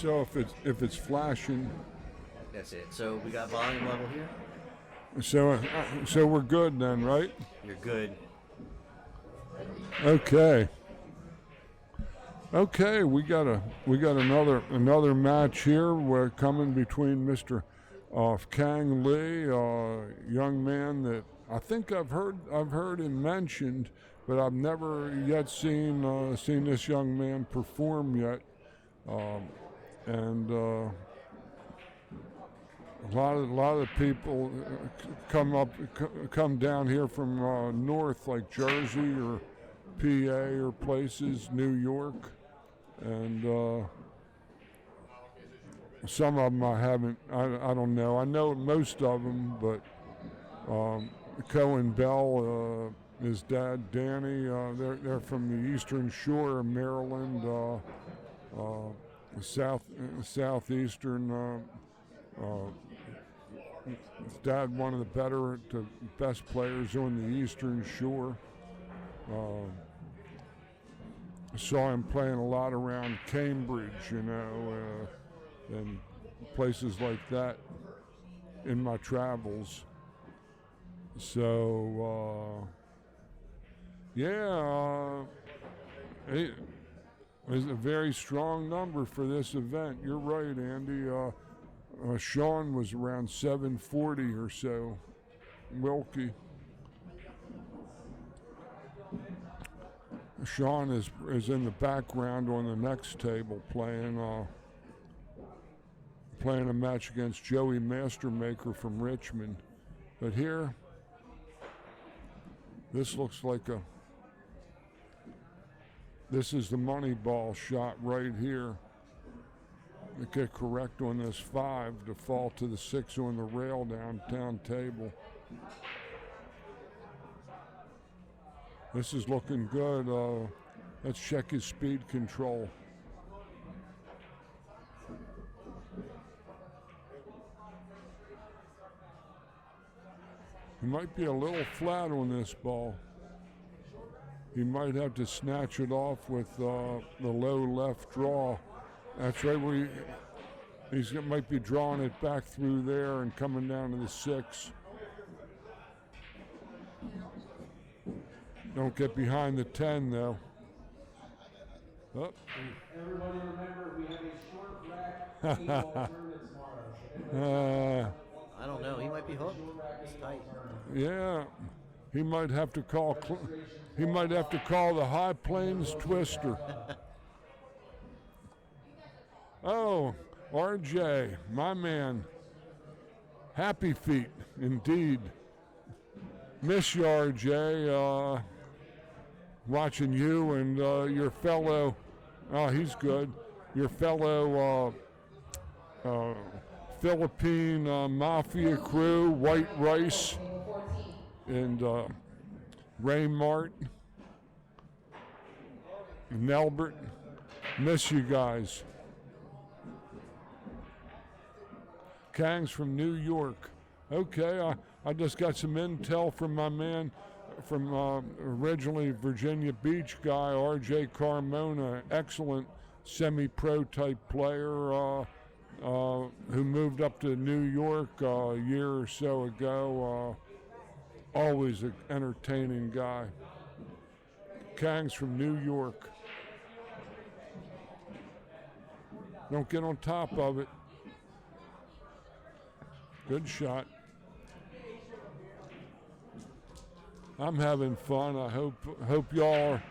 So if it's flashing, That's it. So we got volume level here. so we're good then, right? You're good. Okay. Okay, we got another match here. We're coming between Mr. Kang Lee, young man that I think I've heard him mentioned, but I've never yet seen this young man perform yet, and a lot of people come down here from north, like Jersey or PA or places, New York, and some of them I haven't. I don't know. I know most of them, but Coen Bell, his dad Danny, they're from the Eastern Shore of Maryland, southeastern. His dad, one of the best players on the Eastern Shore. Saw him playing a lot around Cambridge, and places like that in my travels. So, it was a very strong number for this event. You're right, Andy. Sean was around 740 or so. Wilkie. Sean is in the background on the next table playing a match against Joey Mastermaker from Richmond. But here, this looks like this is the money ball shot right here. To get correct on this 5 to fall to the 6 on the rail downtown table. This is looking good. Let's check his speed control. He might be a little flat on this ball. He might have to snatch it off with the low left draw. That's right, where he might be drawing it back through there and coming down to the 6. Don't get behind the 10, though. Oh. Everybody remember, we have a short rack tomorrow. I don't know. He might be hooked. It's tight. Yeah, he might have to call. He might have to call the High Plains Twister. Oh, RJ, my man. Happy feet, indeed. Miss you, RJ. Watching you and your fellow, he's good, your fellow Philippine mafia crew, White Rice and Ray Mart and Nelbert. Miss you guys. Kang's from New York. Okay, I just got some intel from my man from originally Virginia Beach guy, R.J. Carmona, excellent semi-pro type player who moved up to New York a year or so ago. Always an entertaining guy. Kang's from New York. Don't get on top of it. Good shot. I'm having fun. I hope y'all are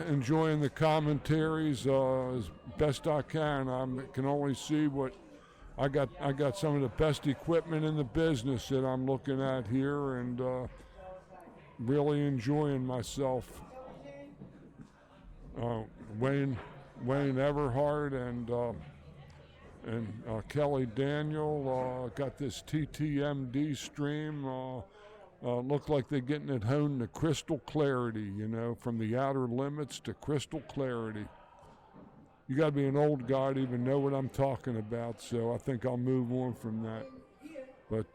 enjoying the commentaries as best I can. I can only see what I got. I got some of the best equipment in the business that I'm looking at here, and really enjoying myself. Wayne Everhart and Kelly Daniel got this TTMD stream. Look like they're getting it honed to crystal clarity, from the outer limits to crystal clarity. You got to be an old guy to even know what I'm talking about, so I think I'll move on from that. But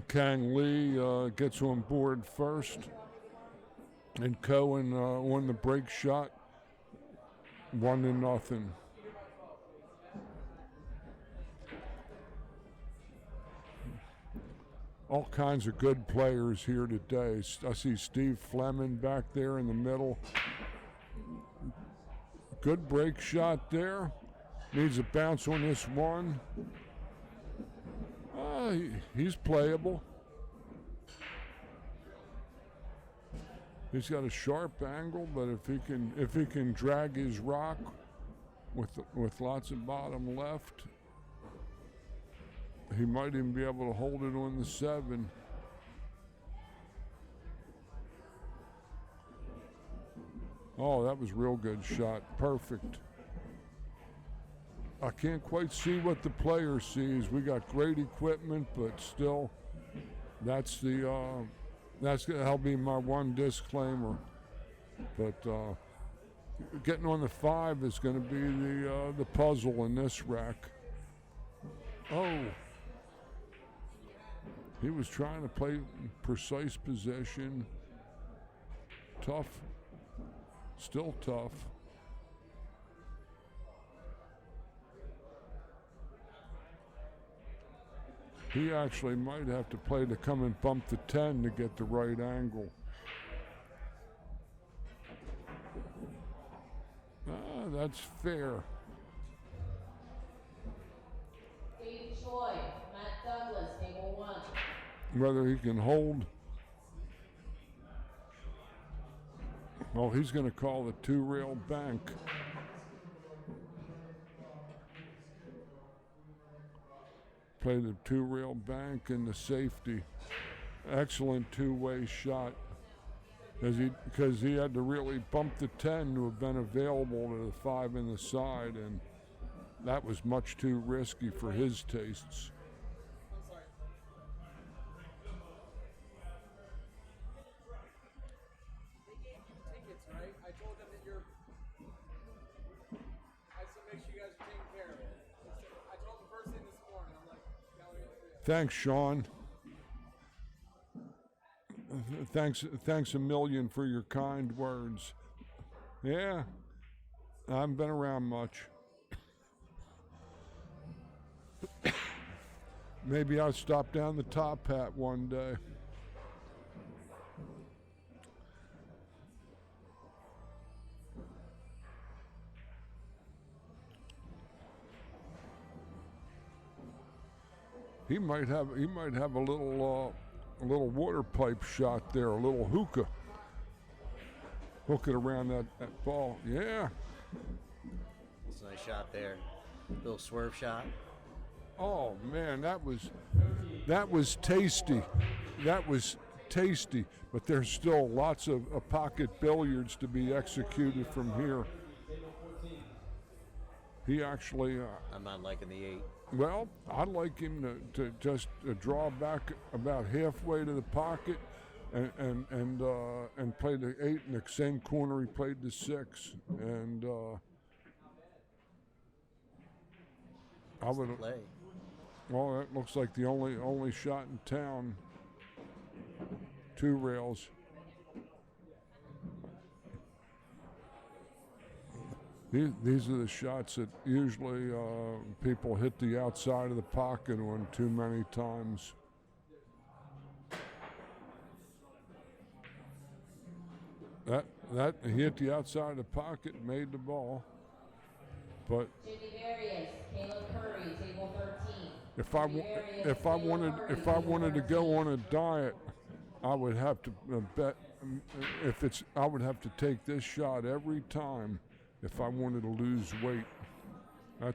Kang Lee gets on board first, and Coen on the break shot, 1-0. all kinds of good players here today. I see Steve Fleming back there in the middle. Good break shot there. Needs a bounce on this one. He's playable. He's got a sharp angle, but if he can drag his rock with lots of bottom left, he might even be able to hold it on the 7. Oh, that was real good shot. Perfect. I can't quite see what the player sees. We got great equipment, but still, that'll be my one disclaimer. But getting on the 5 is going to be the puzzle in this rack. Oh, he was trying to play precise position. Tough, still tough. He actually might have to play to come and bump the 10 to get the right angle. That's fair. Dave Choi, Matt Douglas, table 1. Whether he can hold. Oh, he's going to call the 2-rail bank. Play the 2-rail bank and the safety. Excellent two-way shot. Because he had to really bump the 10 to have been available to the 5 in the side, and that was much too risky for his tastes. They gave you tickets, right? I told them that I said make sure you guys are taken care of. I told them first thing this morning. I'm like, Thanks, Sean. Thanks a million for your kind words. Yeah, I haven't been around much. Maybe I'll stop down the Top Hat one day. He might have a little water pipe shot there, a little hookah. Hook it around that ball. Yeah. It's a nice shot there. Little swerve shot. Oh man, that was tasty. That was tasty. But there's still lots of pocket billiards to be executed from here. He actually. I'm not liking the 8. Well, I'd like him to just draw back about halfway to the pocket and play the 8 in the same corner he played the 6. And I would Play. Well, that looks like the only shot in town. 2 rails. These are the shots that usually people hit the outside of the pocket on too many times. That he hit the outside of the pocket, made the ball. But Jimmy Various, Caleb Curry, table 13. if I wanted to go on a diet, I would have to bet. I would have to take this shot every time if I wanted to lose weight. I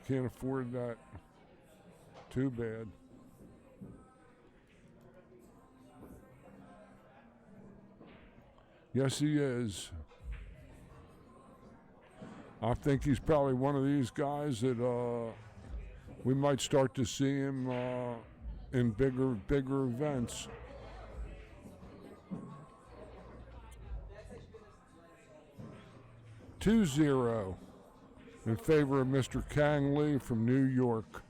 can't afford that. Too bad. Yes, he is. I think he's probably one of these guys that we might start to see him in bigger events. Two 0 in favor of Mr. Kang Lee from New York.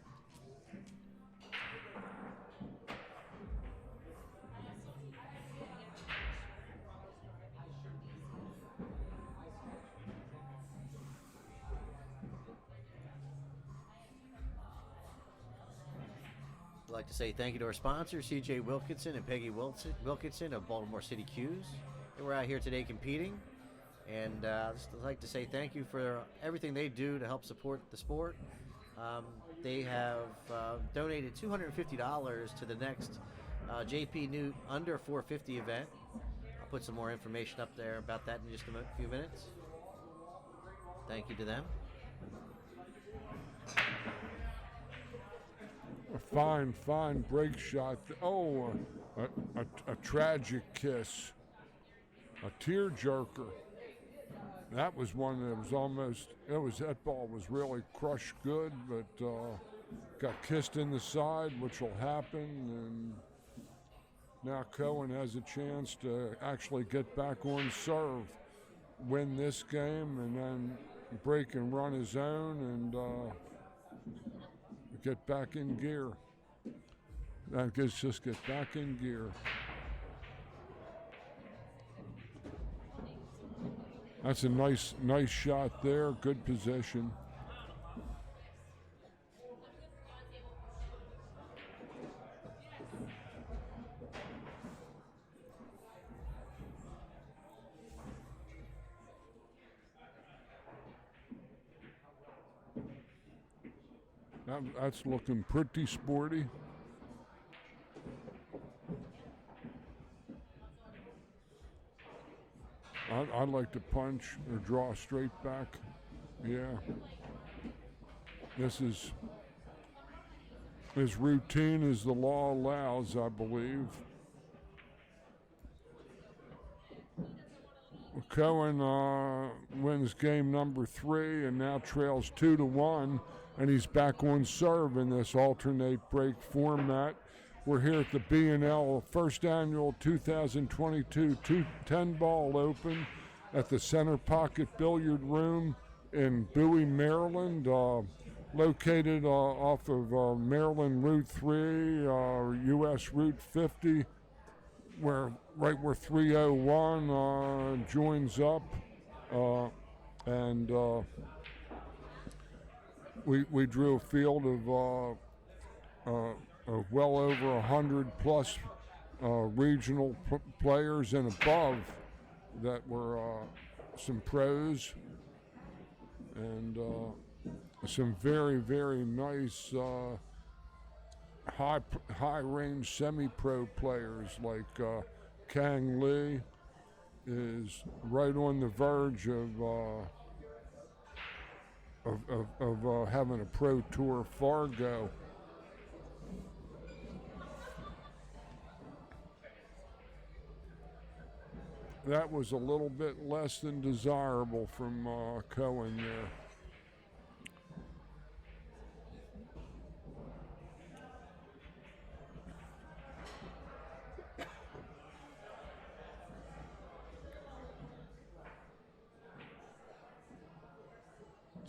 like to say thank you to our sponsors, CJ Wilkinson and Peggy Wilkinson of Baltimore City Q's. They were out here today competing. And I'd just like to say thank you for everything they do to help support the sport. They have donated $250 to the next JP Newt under 450 event. I'll put some more information up there about that in just a few minutes. Thank you to them. A fine break shot. Oh, a tragic kiss. A tearjerker. That was one that was almost, that ball was really crushed good, but got kissed in the side, which will happen. And now Coen has a chance to actually get back on serve, win this game, and then break and run his own and get back in gear. Just get back in gear. That's a nice shot there. Good position. That's looking pretty sporty. I'd like to punch or draw straight back. Yeah. This is as routine as the law allows, I believe. Coen wins game number 3 and now trails 2-1, and he's back on serve in this alternate break format. We're here at the B&L First Annual 2022 10-Ball Open at the Center Pocket Billiard Room in Bowie, Maryland, located off of Maryland Route 3, U.S. Route 50, right where 301 joins up, and we drew a field of well over 100 plus regional players and above that were some pros and some very nice high range semi-pro players like Kang Lee is right on the verge of having a pro tour Fargo. That was a little bit less than desirable from Coen there.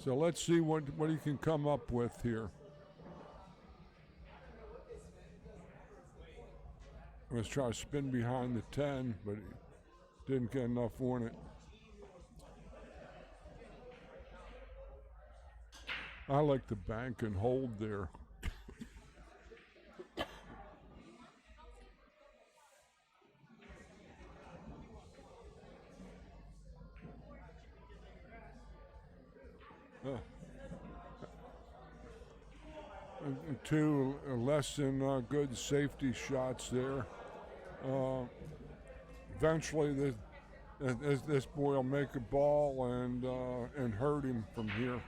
So let's see what he can come up with here. Let's try to spin behind the 10, but he didn't get enough on it. I like the bank and hold there. Two less than good safety shots there. Eventually, this boy will make a ball and hurt him from here.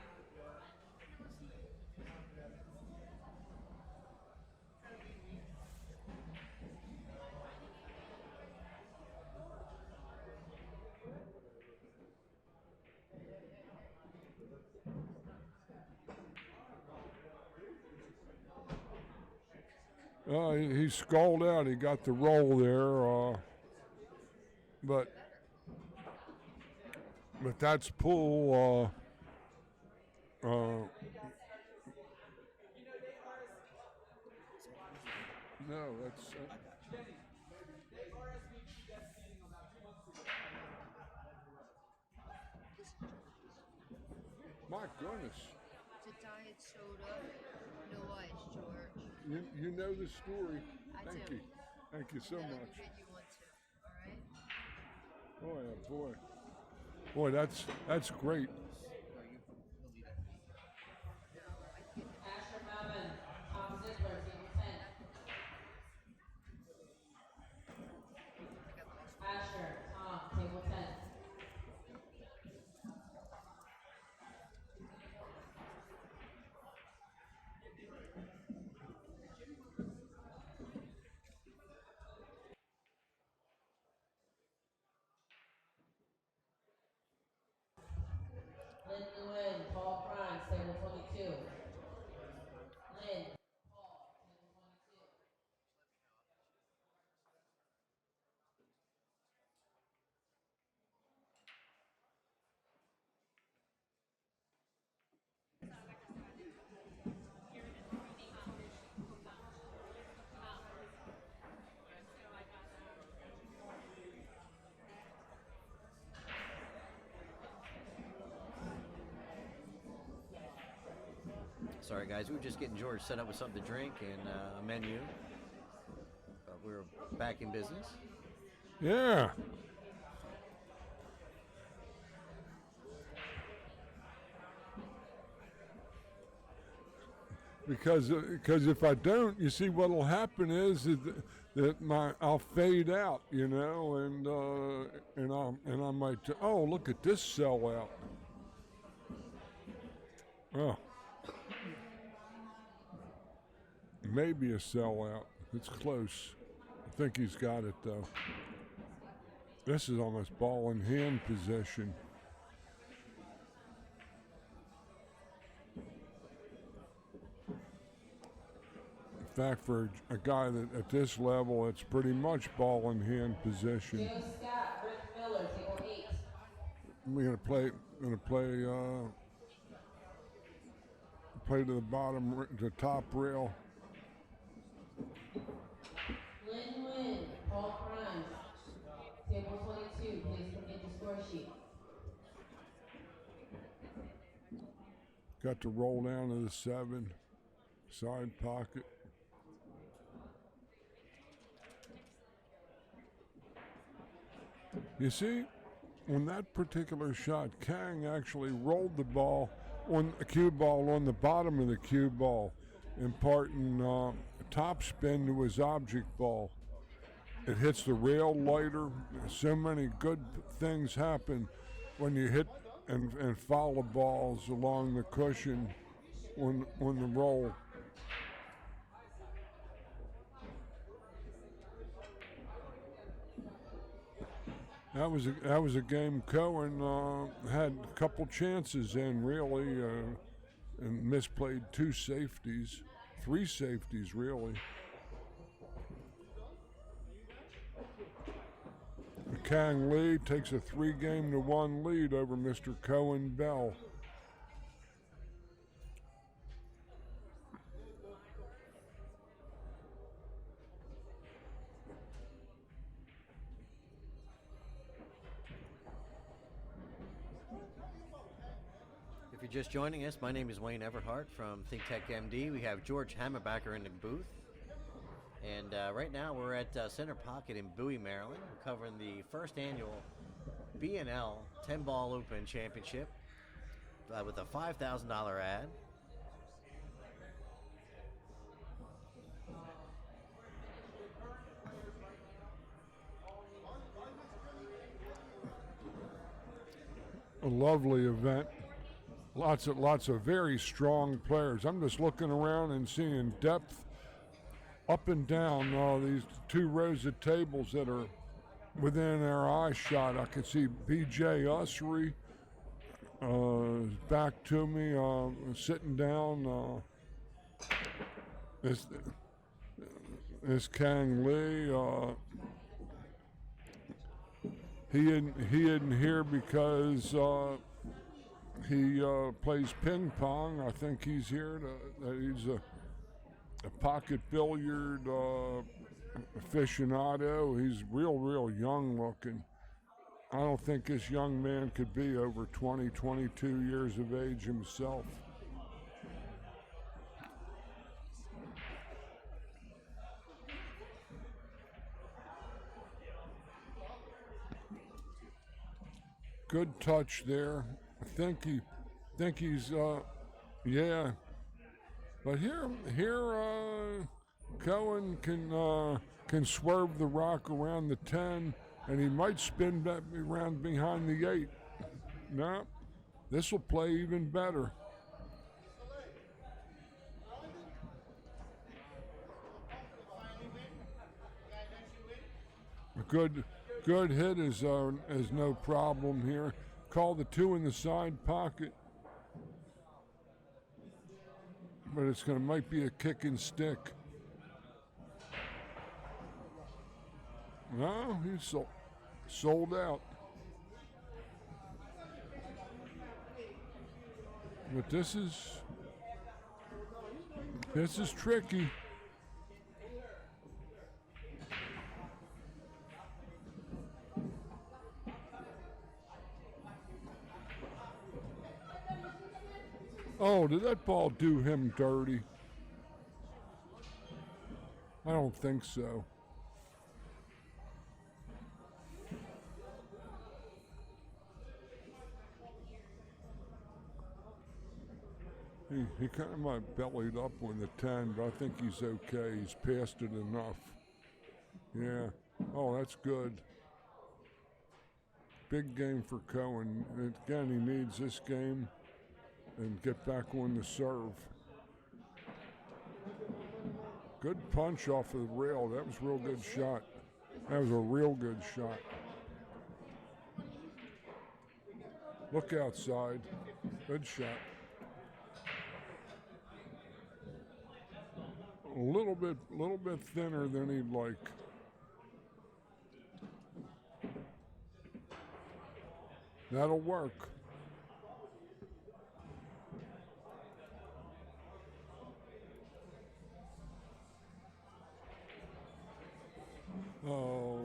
He sculled out. He got the roll there, but that's pull. No, that's. My goodness. It's a diet soda, no ice, George. You know the story. I Thank do. you. Thank you so That'll much. get you one too. All right. Boy, boy, that's great. Asher Mammon, Tom Ziegler, table 10. Asher, Tom, table 10. Lynn Nguyen, Paul Crimes, table 22. Lynn, Paul, table 22. Sorry, guys. We were just getting George set up with something to drink and a menu. But we're back in business. Yeah. Because if I don't, you see what'll happen is that I'll fade out, you know, and I might look at this sellout. Oh, maybe a sellout. It's close. I think he's got it though. This is almost ball in hand position. In fact, for a guy that at this level, it's pretty much ball in hand position. Joe Scott, Rick Miller, table 8. We're gonna play to the bottom, the top rail. Lynn Nguyen, Paul Crimes, table 22. Please forget the score sheet. Got to roll down to the 7, side pocket. You see, on that particular shot, Kang actually rolled the ball on a cue ball on the bottom of the cue ball, imparting top spin to his object ball. It hits the rail lighter. So many good things happen when you hit and follow balls along the cushion on the roll. That was a game Coen had a couple chances in really, and misplayed 2 safeties, 3 safeties really. Kang Lee takes a 3-1 lead over Mr. Coen Bell. If you're just joining us, my name is Wayne Everhart from Think Tech MD. We have George Hammerbacher in the booth. And right now we're at Center Pocket in Bowie, Maryland. We're covering the first annual B&L 10-Ball Open Championship with a $5,000 ad. A lovely event. Lots of very strong players. I'm just looking around and seeing depth up and down these 2 rows of tables that are within our eye shot. I can see B.J. Ussery back to me, sitting down. This Kang Lee. He isn't here because he plays ping pong. I think he's here. He's a pocket billiard aficionado. He's real young looking. I don't think this young man could be over 20, 22 years of age himself. Good touch there. I think he's yeah. But here Coen can swerve the rock around the 10, and he might spin back around behind the 8. No, this will play even better. A good hit is no problem here. Call the 2 in the side pocket, but might be a kick and stick. No, he's sold out. But this is tricky. Oh, did that ball do him dirty? I don't think so. He kind of might bellied up on the 10, but I think he's okay. He's passed it enough. Yeah. Oh, that's good. Big game for Coen. Again, he needs this game and get back on the serve. Good punch off of the rail. That was a real good shot. That was a real good shot. Look outside. Good shot. A little bit thinner than he'd like. That'll work. Oh.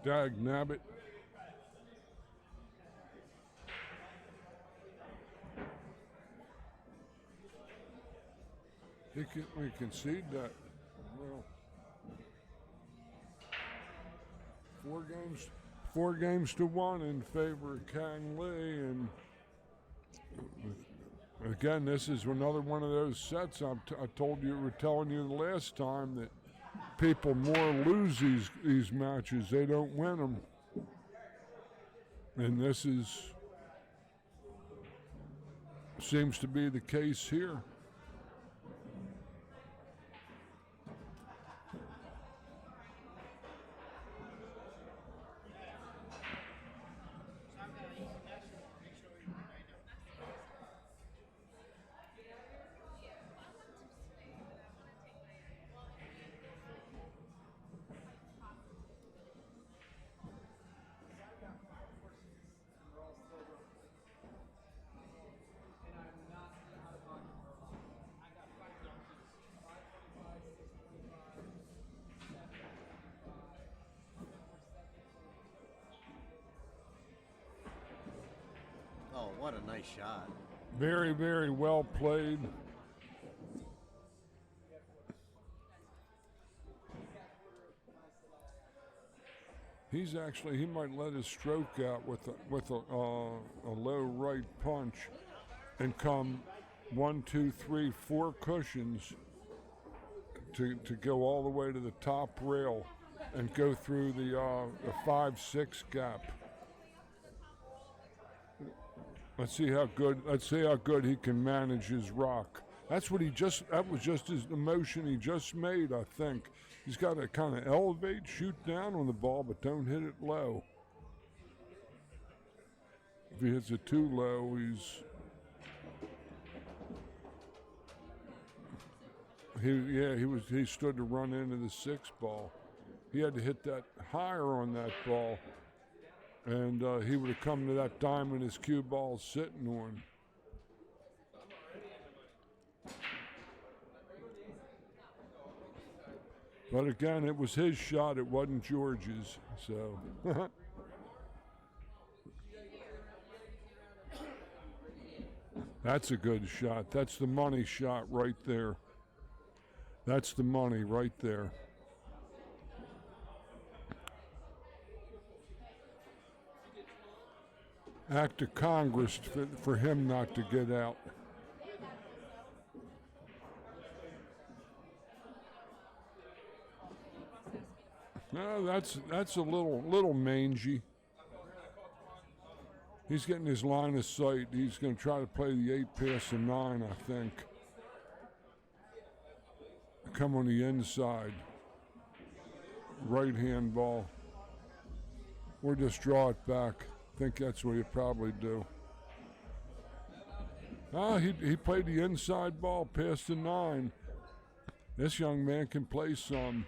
Dag nabbit. We concede that. Well, 4 games to 1 in favor of Kang Lee, and again, this is another one of those sets I told you, were telling you the last time, that people more lose these matches, they don't win them, and this seems to be the case here. Oh, what a nice shot. Very, very well played. He might let his stroke out with a low right punch and come 1, 2, 3, 4 cushions to go all the way to the top rail and go through the 5-6 gap. Let's see how good he can manage his rock. That was just the motion he just made, I think. He's got to kind of elevate, shoot down on the ball, but don't hit it low. If he hits it too low, he stood to run into the 6 ball. He had to hit that higher on that ball, and he would have come to that diamond his cue ball's sitting on. But again, it was his shot, it wasn't George's, so. That's a good shot. That's the money shot right there. That's the money right there. act of Congress for him not to get out. No, that's a little mangy. He's getting his line of sight. He's going to try to play the 8 pass and 9, I think. Come on the inside. Right hand ball. Or just draw it back. I think that's what he'd probably do. He played the inside ball, past the 9. This young man can play some.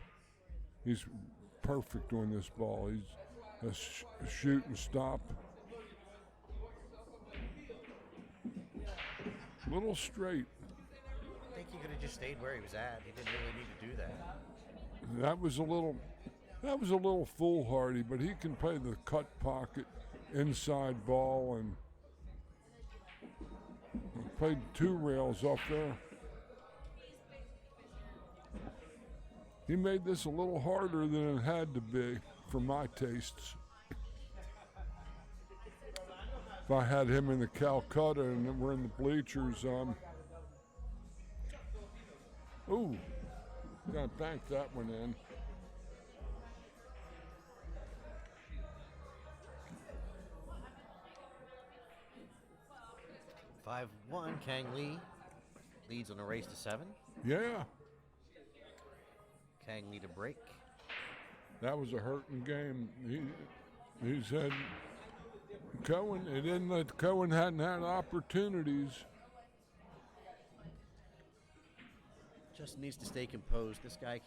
He's perfect on this ball. He's a shoot and stop. Little straight. I think he could have just stayed where he was at. He didn't really need to do that. That was a little foolhardy, but he can play the cut pocket, inside ball, and played 2 rails off there. He made this a little harder than it had to be for my tastes. If I had him in the Calcutta and we're in the bleachers, ooh, gotta bank that one in. Five one. Kang Lee leads on a race to 7. Yeah, Kang need a break. that was a hurting game. He said Coen. It didn't that Coen hadn't had opportunities. Just needs to stay composed. This guy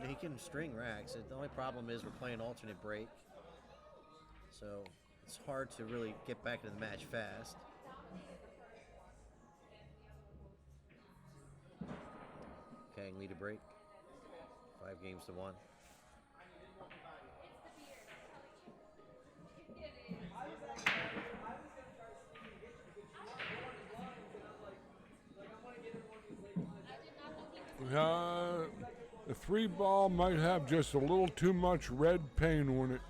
he can string racks. The only problem is we're playing alternate break, so it's hard to really get back into the match fast. Kang lead a break. 5 games to 1. The 3 ball might have just a little too much red paint on it.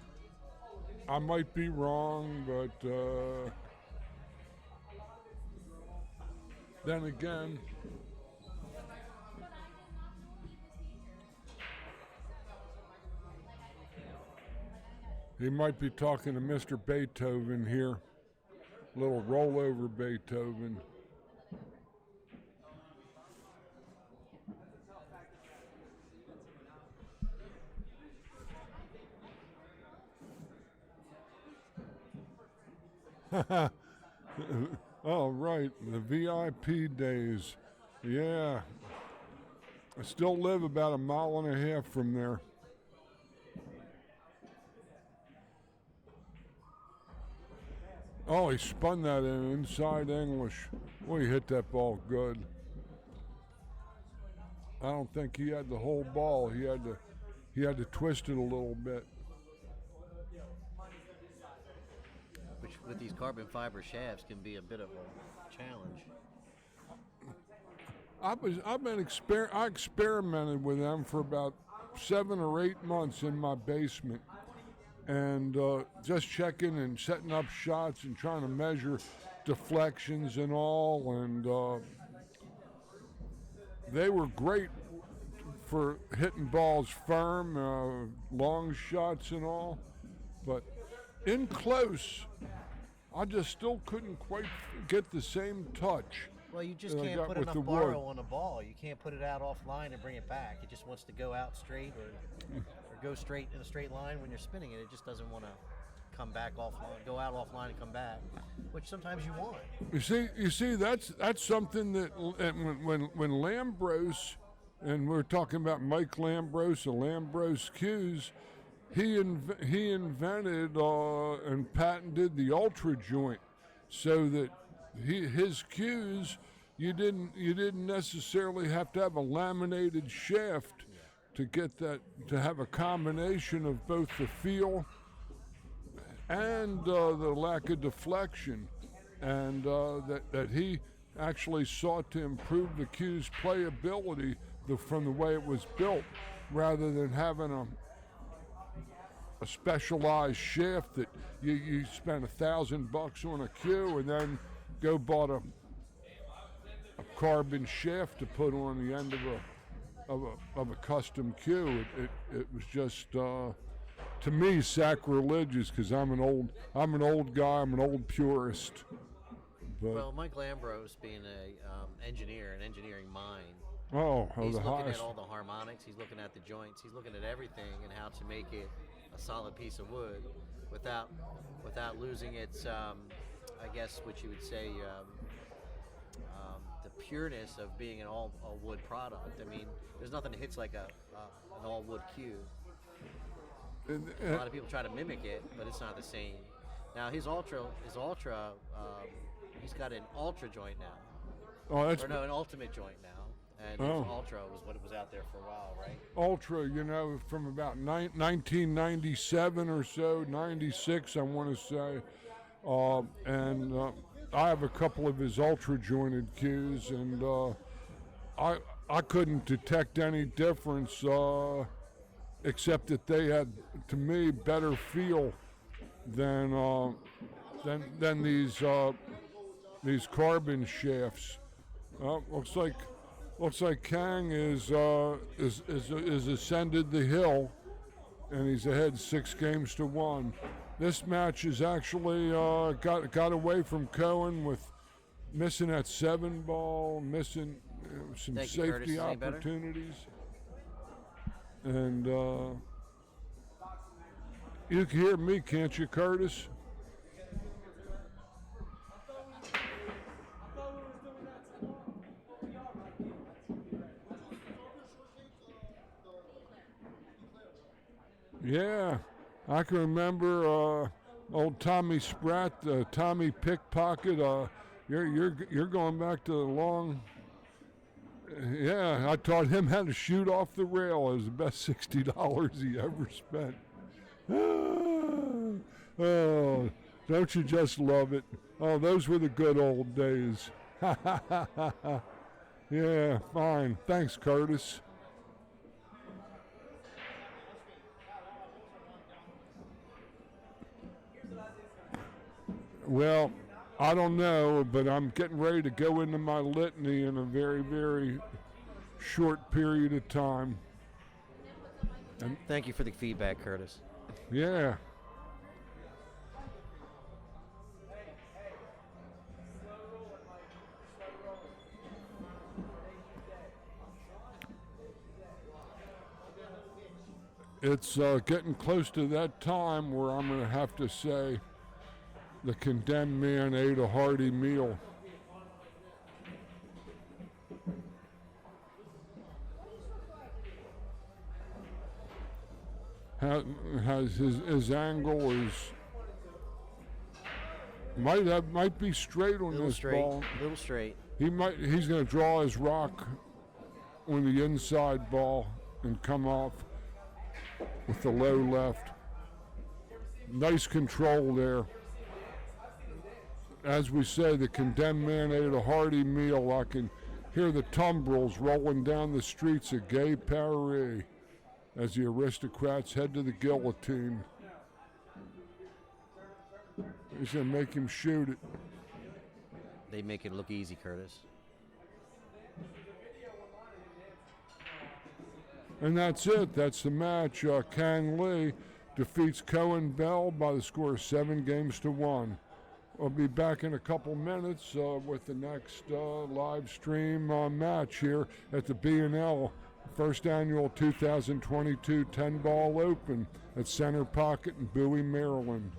I might be wrong, but then again, he might be talking to Mr. Beethoven here. Little rollover Beethoven. Oh, right, the VIP days. Yeah. I still live about 1.5 miles from there. Oh, he spun that in inside English. Well, he hit that ball good. I don't think he had the whole ball. He had to twist it a little bit. Which with these carbon fiber shafts can be a bit of a challenge. I experimented with them for about 7 or 8 months in my basement, and just checking and setting up shots and trying to measure deflections and all, and they were great for hitting balls firm, long shots and all, but in close, I just still couldn't quite get the same touch. Well, you just that I can't got put with enough the borrow wood. on a ball. You can't put it out offline and bring it back. It just wants to go out straight or go straight in a straight line when you're spinning it. It just doesn't want to come back offline, go out offline and come back, which sometimes you want. You see, that's something that when Lambros, and we're talking about Mike Lambros and Lambros cues, he invented and patented the ultra joint, so that his cues you didn't necessarily have to have a laminated shaft to get that, to have a combination of both the feel and the lack of deflection, and that he actually sought to improve the cue's playability from the way it was built, rather than having a specialized shaft that you spend $1,000 on a cue and then go bought a carbon shaft to put on the end of a custom cue. It was just to me sacrilegious because I'm an old guy. I'm an old purist. But Well, Mike Lambros, being a engineer, an engineering mind, the he's looking highest. at all the harmonics. He's looking at the joints. He's looking at everything and how to make it a solid piece of wood without losing its, I guess, what you would say, the pureness of being an all wood product. I mean, there's nothing that hits like an all wood cue. A lot of people try to mimic it, but it's not the same. Now his ultra, he's got an ultra joint now. Oh, that's Or no, an ultimate joint now. And his ultra was what was out there for a while, right? ultra. From about 1997 or so, 96, I want to say, and I have a couple of his ultra jointed cues, and I couldn't detect any difference except that they had, to me, better feel than these carbon shafts. Looks like Kang is ascended the hill, and he's ahead 6-1. This match is actually got away from Coen with missing that 7-ball, missing some Thank you, Curtis. safety Any better? opportunities, and you can hear me, can't you, Curtis? Yeah, I can remember old Tommy Spratt, Tommy Pickpocket. You're going back to the long. Yeah, I taught him how to shoot off the rail. It was the best $60 he ever spent. Oh, don't you just love it? Oh, those were the good old days. Yeah, fine. Thanks, Curtis. Well, I don't know, but I'm getting ready to go into my litany in a very, very short period of time. And Thank you for the feedback, Curtis. yeah. It's getting close to that time where I'm going to have to say the condemned man ate a hearty meal. Has his angle is might be straight on Little this straight, ball. little straight. He's going to draw his rock on the inside ball and come off with the low left. Nice control there. As we say, the condemned man ate a hearty meal. I can hear the tumbrils rolling down the streets of Gay Paris as the aristocrats head to the guillotine. He's going to make him shoot it. They make it look easy, Curtis. And that's it. That's the match. Kang Lee defeats Coen Bell by the score of 7-1. We'll be back in a couple minutes with the next live stream match here at the B&L First Annual 2022 10-Ball Open at Center Pocket in Bowie, Maryland.